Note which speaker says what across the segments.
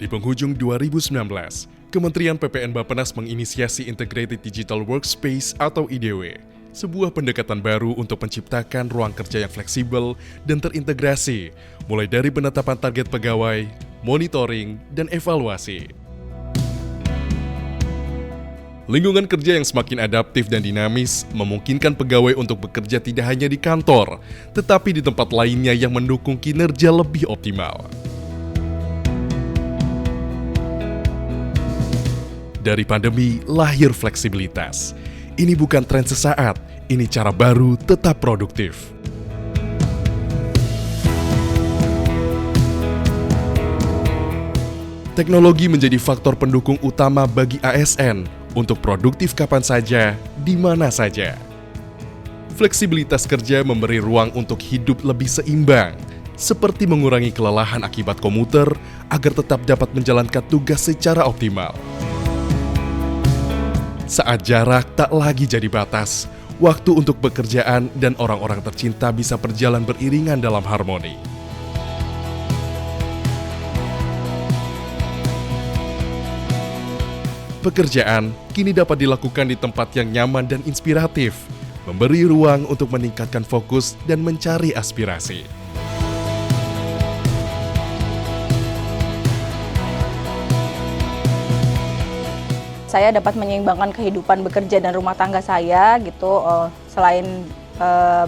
Speaker 1: Di penghujung 2019, Kementerian PPN Bappenas menginisiasi Integrated Digital Workspace atau IDW, sebuah pendekatan baru untuk menciptakan ruang kerja yang fleksibel dan terintegrasi, mulai dari penetapan target pegawai, monitoring, dan evaluasi. Lingkungan kerja yang semakin adaptif dan dinamis memungkinkan pegawai untuk bekerja tidak hanya di kantor, tetapi di tempat lainnya yang mendukung kinerja lebih optimal. Dari pandemi lahir fleksibilitas. Ini bukan tren sesaat, ini cara baru tetap produktif. Teknologi menjadi faktor pendukung utama bagi ASN untuk produktif kapan saja, di mana saja. Fleksibilitas kerja memberi ruang untuk hidup lebih seimbang, seperti mengurangi kelelahan akibat komuter agar tetap dapat menjalankan tugas secara optimal. Saat jarak tak lagi jadi batas, waktu untuk pekerjaan dan orang-orang tercinta bisa berjalan beriringan dalam harmoni. Pekerjaan kini dapat dilakukan di tempat yang nyaman dan inspiratif, memberi ruang untuk meningkatkan fokus dan mencari aspirasi.
Speaker 2: Saya dapat menyeimbangkan kehidupan bekerja dan rumah tangga saya gitu, selain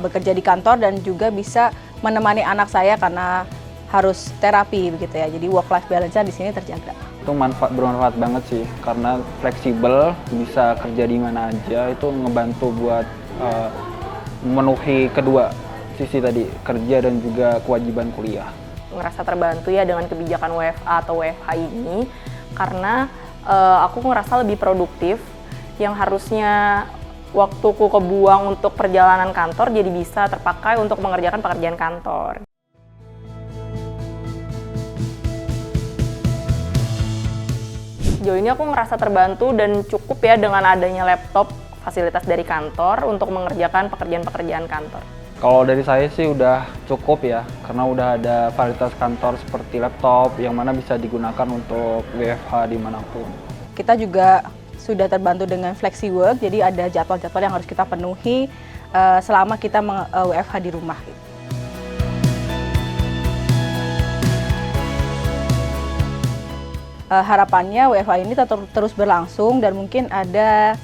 Speaker 2: bekerja di kantor dan juga bisa menemani anak saya karena harus terapi begitu ya. Jadi work life balance-nya di sini terjaga.
Speaker 3: Itu bermanfaat banget sih, karena fleksibel, bisa kerja di mana aja, itu ngebantu buat memenuhi kedua sisi tadi, kerja dan juga kewajiban kuliah.
Speaker 4: Ngerasa terbantu ya dengan kebijakan WFA atau WFH ini, karena aku ngerasa lebih produktif, yang harusnya waktuku kebuang untuk perjalanan kantor jadi bisa terpakai untuk mengerjakan pekerjaan kantor. Sejauh ini aku ngerasa terbantu dan cukup ya dengan adanya laptop fasilitas dari kantor untuk mengerjakan pekerjaan-pekerjaan kantor.
Speaker 3: Kalau dari saya sih udah cukup ya, karena udah ada fasilitas kantor seperti laptop yang mana bisa digunakan untuk WFH dimanapun.
Speaker 2: Kita juga sudah terbantu dengan flexi work, jadi ada jadwal-jadwal yang harus kita penuhi selama kita WFH di rumah. Harapannya WFH ini terus berlangsung dan mungkin ada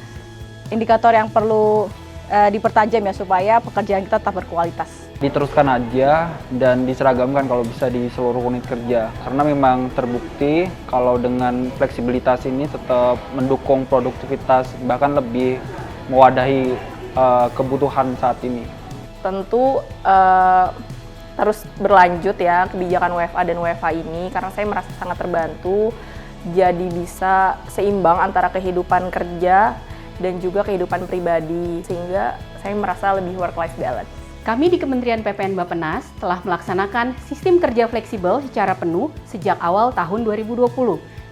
Speaker 2: indikator yang perlu dipertajam ya supaya pekerjaan kita tetap berkualitas.
Speaker 3: Diteruskan aja dan diseragamkan kalau bisa di seluruh unit kerja, karena memang terbukti kalau dengan fleksibilitas ini tetap mendukung produktivitas, bahkan lebih mewadahi kebutuhan saat ini.
Speaker 4: Tentu terus berlanjut ya kebijakan WFA dan WFH ini, karena saya merasa sangat terbantu, jadi bisa seimbang antara kehidupan kerja dan juga kehidupan pribadi, sehingga saya merasa lebih work-life balance.
Speaker 5: Kami di Kementerian PPN Bappenas telah melaksanakan sistem kerja fleksibel secara penuh sejak awal tahun 2020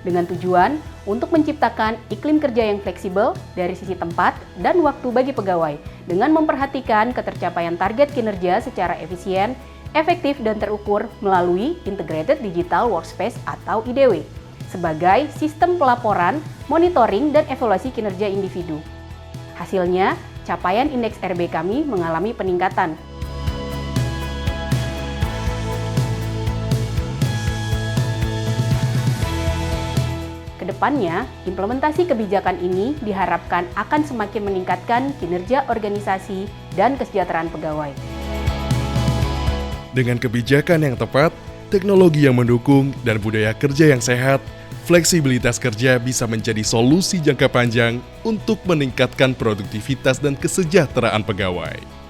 Speaker 5: dengan tujuan untuk menciptakan iklim kerja yang fleksibel dari sisi tempat dan waktu bagi pegawai dengan memperhatikan ketercapaian target kinerja secara efisien, efektif dan terukur melalui Integrated Digital Workspace atau IDW sebagai sistem pelaporan, monitoring, dan evaluasi kinerja individu. Hasilnya, capaian indeks RB kami mengalami peningkatan. Kedepannya, implementasi kebijakan ini diharapkan akan semakin meningkatkan kinerja organisasi dan kesejahteraan pegawai.
Speaker 1: Dengan kebijakan yang tepat, teknologi yang mendukung, dan budaya kerja yang sehat, fleksibilitas kerja bisa menjadi solusi jangka panjang untuk meningkatkan produktivitas dan kesejahteraan pegawai.